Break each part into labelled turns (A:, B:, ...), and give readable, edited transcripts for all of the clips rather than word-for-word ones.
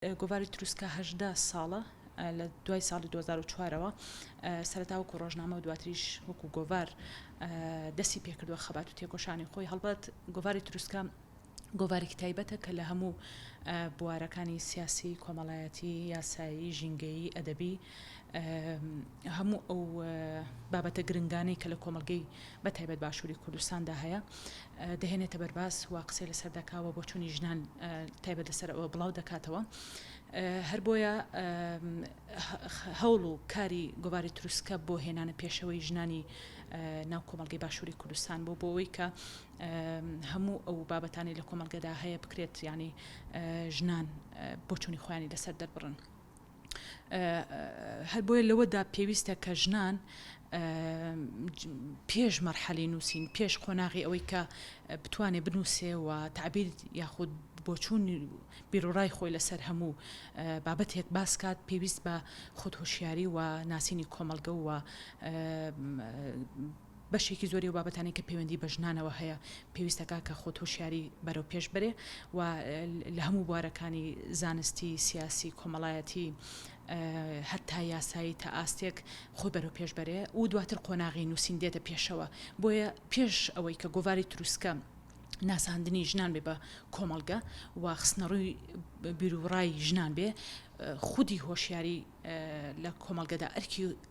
A: گۆڤاری تروسکە 18 ساڵە لە دوای ساڵی 2004ەوە سەرەتا وەکو ڕۆژنامە و دواتریش وەکو گۆڤار دەستی پێکردووە خەبات و تێکۆشانی خۆی هەڵبەت گۆڤاری تروسکە گۆڤارێکی تایبەتە کە لە هەموو بوارەکانی سیاسی کۆمەڵایەتی یاسایی ژینگەیی ئەدەبی هەموو ئەو بابەتە گرنگانەی کە لە کۆمەلگەی بە تایبەت باشووری کوردستاندا هەیە دەهێنێتە بەرباس و قسەی لەسەر دەکاوە بۆ چوونی ژنان تایبەت لەسەر ئەوە بڵاو دەکاتەوە هەر بۆیە هەوڵ و کاری گۆڤاری تروسکە بۆ هێنانە پێشەوەی ژنانی ناو کۆمەلگەی باشووری کوردستان بۆ بۆەوەی کە هەموو ئەو بابەتانی لە کۆمەلگەدا هەیە بکرێت ینی ژنان بۆ چوونی خۆیانی لەسەر دەربڕن هەر بۆیە لەوەدا پێویستە کە ژنان پێش مەرحەلی نووسین پێش قۆناغی ئەوەی کە بتوانێت بنووسێ و تعبیر یاخود بۆ چوون بیرۆڕای خۆی لەسەر هەموو بابەتێک باسکات پێویست بە خودهۆشیاری و ناسینی کۆمەلگە و بەشێکی زۆری و بابەتانی کە پەیوەندی بە ژنانەوە هەیە پێویستەکە کە خۆتۆشیاری بەرەو پێش بێ و لە هەموو بوارەکانی زانستی سیاسی کۆمەڵایەتی هەتا یاسایی تا ئاستێک خۆی بەرەو پێش بەرێ و دواتر قۆناغی نووسین دێتە پێشەوە بۆیە پێش ئەوەی کە گۆڤاری تروسکە ناساندنی ژنان بێ بە کۆمەلگە و خستنەڕووی بیرروڕای ژنان بێ خودی هۆشیاری لە کۆمەلگەدا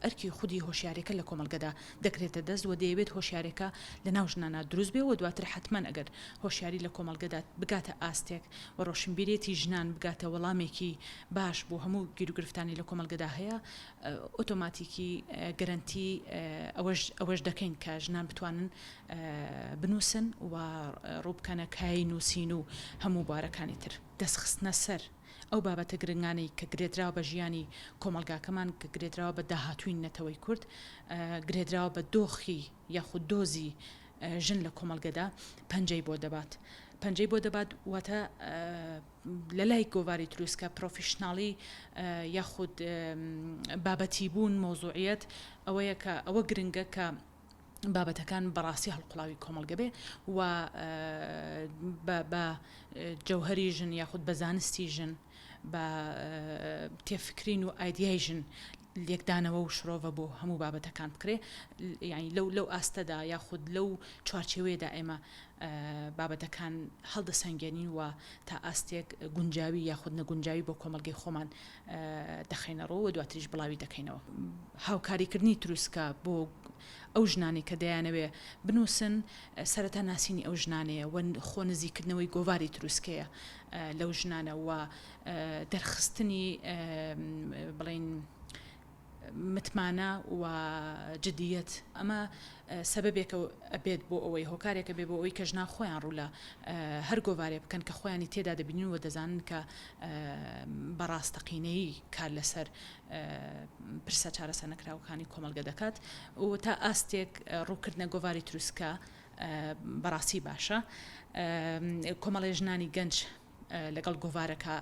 A: ئەرکی خودی هۆشیارێکە لە کۆمەلگەدا دەکرێتە دەست و دەیەوێت هۆشیارێکە لە ناو ژنانە دروست بێ و دواتر حتمما ئەگەر هۆشیاری لە کۆمەلگەدا بگاتە ئاستێک و ڕۆشنبیرێتی ژنان بگاتە وەڵامێکی باش بۆ هەموو گیرروگرفتانی لە کۆمەلگەدا هەیە ئۆتۆماتیکی گەرنتی ئەوەش دەکەین کە ژنان بتوانن بنووسن و ڕووبکەنە کای نووسین و هەموو بوارەکانی تر دەستخستنە سەر ئەو بابەتە گرنگانەی کە گرێدراوە بە ژیانی کۆمەلگاکەمان کە گرێدراوە بە داهاتووی نەتەوەی کورد گرێدراوە بە دۆخی یاخود دۆزی ژن لە کۆمەلگەدا پەنجەی بۆ دەبات واتە لە لای گۆڤاری تروسکە پرۆفیشناڵی یاخود بابەتی بوون مۆزوعیەت ئەوەیە کە ئەوە گرنگە کە بابەتەکان بەڕاستی هەڵقوڵاوی کۆمەلگە بێ و بە جەوهەری ژن یاخود بە زانستی ژن بە تێفکرین و ئایدیای ژن لێکدانەوە و شرۆڤە بۆ هەموو بابەتەکان بکرێ یعنی لەو ئاستەدا یاخود لەو چوارچێوەیەدا ئێمە بابەتەکان هەڵدەسەنگێنین و تا ئاستێک گونجاوی یاخود نەگونجاوی بۆ کۆمەلگەی خۆمان دەخینەڕەوە و دواتریش بڵاوی دەکەینەوە هاوکاریکردنی تروسکە بۆ ئەو ژنانی کە دەیانەوێ بنووسن سەرەتا ناسینی ئەو ژنانەیە و خۆ نزیکردنەوەی گۆڤاری تروسکەیە لەو ژنانە و دەرخستنی بڵین متمانە و جدیەت ئەمە سەبەبێکە ئەبێت بۆ ئەوەی هۆکارێکە بێ بۆ ئەوەی کە ژنا خۆیان ڕوو لە هەر گۆڤارێ بکەن کە خۆیانی تێدا دەبینن و دەزانن کە بەڕاستەقینەیی کار لەسەر پرسە چارەسەر نەکراوەکانی کۆمەلگە دەکات و تا ئاستێک ڕووکردنە گۆڤاری تروسکە بەڕاستی باشە کۆمەڵی ژنانی گەنج لەگەڵ گۆڤارەکە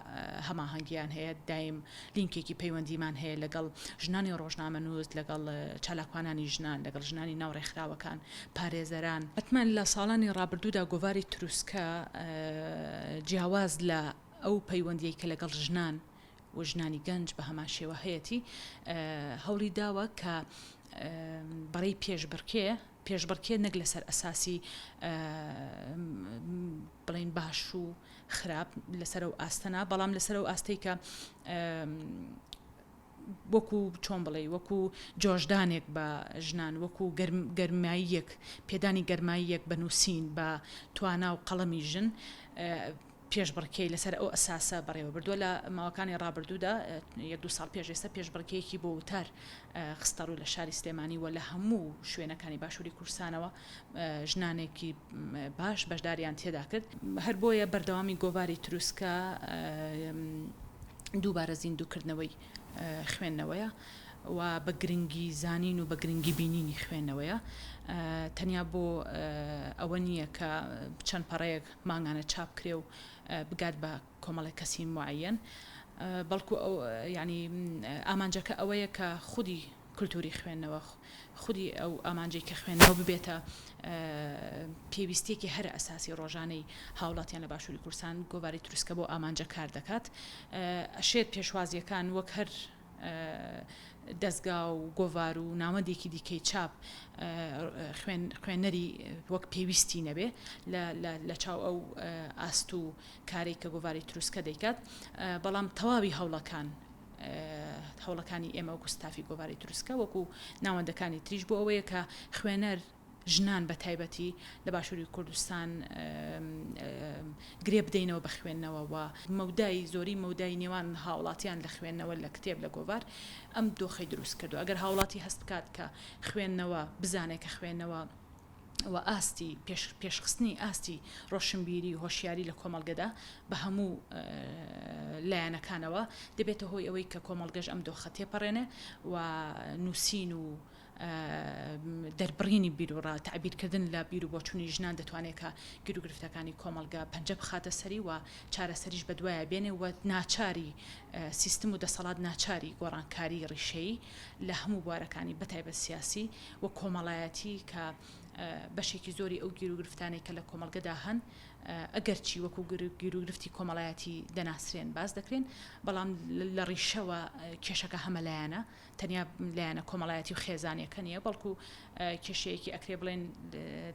A: هەماهەنگیان هەیە دایم لینکێکی پەیوەندیمان هەیە لەگەڵ ژنانی ڕۆژنامەنووس لەگەڵ چالاکوانانی ژنان لەگەڵ ژنانی ناوڕێکخراوەکان پارێزەران ئەتمان لە ساڵانی ڕابردوودا گۆڤاری تروسکە جیاواز لە ئەو پەیوەندیەی کە لەگەڵ ژنان و ژنانی گەنج بە هەمان شێوە هەیەی هەوڵی داوە کە بەڕێی پێشبڕکێ نەک لەسەر ئەساسی بڵین باش و خراپ لەسەر ئەو ئاستەنا بەڵام لەسەر ئەو ئاستەی کە وەکو چۆن بڵێ وەکو جۆشدانێک بە ژنان وەکو گەرماییەک پێدانی گەرماییەک بە نووسین بە توانا و قەڵەمی ژن پێشبڕکێی لەسەر ئەو ئەساسە بەڕێوە بردووە لە ماوەکانی ڕابردوودا 1-2 ساڵ پێش ئێستا پێشبڕکەیەکی بۆ وتار خستەڕوو لە شاری سلێمانی و لە هەموو شوێنەکانی باشووری کوردستانەوە ژنانێکی باش بەشداریان تێدا کرد هەر بۆیە بەردەوامی گۆڤاری تروسکە دووبارە زیندووکردنەوەی خوێندنەوەیە و بە گرنگی زانین و بە گرنگی بینینی خوێندنەوەیە تەنیا بۆ ئەوە نییە کە چەند پەڕەیەک ماگانە چاپ کرێ و بگات بە کۆمەڵی کەسی معەن بەڵکو ینی ئامانجەکە ئەوەیە کە خودی کولتوری خوێندنەوە خودی ئەو ئامانجەی کە خوێندنەوە ببێتە پێویستێکی هەر ئەساسی ڕۆژانەی هاوڵاتیان لە باشووری کوردستان گۆڤاری تروسکە بۆ ئامانجە کار دەکات ئەشێت پێشوازیەکان وەک هەر دەستگا و گۆڤار و نامەدێکی دیکەی چاپ خوێنەری وەک پێویستی نەبێ لە چاو ئەو ئاست و کارێک کە گۆڤاری تروسکە دەیکات بەڵام تەواوی هەوڵەکانی ئێمە و گوستافی گۆڤاری تروسکە وەکو ناوەندەکانی تریش بۆ ئەوەیە کە خوێنەر ژنان بە تایبەتی لە باشووری کوردستان گرێ بدەینەوە بە خوێندنەوە و مەودای زۆری مەودای نێوان هاوڵاتیان لە خوێندنەوە لە کتێب لە گۆڤار ئەم دۆخەی دروست کردو ئەگەر هاوڵاتی هەست بکات کە خوێندنەوە بزانێت کە خوێندنەوە و ئاستی پێشخستنی ئاستی ڕۆشنبیری و هۆشیاری لە کۆمەڵگەدا بە هەموو لایەنەکانەوە دەبێتە هۆی ئەوەی کە کۆمەڵگەش ئەم دۆخە تێپەڕێنێ و نووسین و دەربڕینی بیرۆڕا تعبیرکردن لە بیر و بۆچوونی ژنان دەتوانێت کە گیر و گرفتەکانی کۆمەڵگا پەنجە بخاتە سەری و چارەسەریش بە دوایە بێنێ و ناچاری سیستم و دەسەڵات ناچاری گۆڕانکاری ڕیشەی لە هەموو بوارەکانی بەتایبەت سیاسی و کۆمەڵایەتی کە بەشێکی زۆری ئەو گیر و گرفتانەی کە لە کۆمەڵگەدا هەن ئەگەرچی وەکو گیر و گرفتی کۆمەڵایەتی دەناسرێن باز دەکرێن بەڵام لە ڕیشەوە کێشەکە هەمە لایەنە تەنیا لایەنە کۆمەڵایەتی و خێزانیەکە نیە بەڵکو کێشەیەکی ئەکرێ بڵێن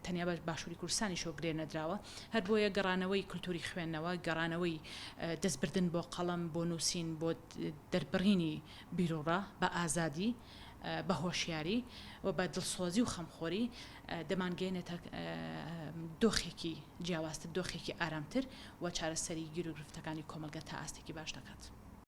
A: تەنیا بە باشووری کوردستانی شۆ گرێ نەدراوە هەر بۆیە گەڕانەوەی کولتوری خوێندنەوە گەڕانەوەی دەستبردن بۆ قەڵەم بۆ نووسین بۆ دەربڕینی بیرۆڕا بە ئازادی بە هۆشیاری و بە دڵسۆزی و خەمخۆری دەمانگەێنێتە دۆخێکی جیاوازتر دۆخێکی ئارامتر و چارەسەری گیر و گرفتەکانی کۆمەلگە تا ئاستێکی باش دەکات.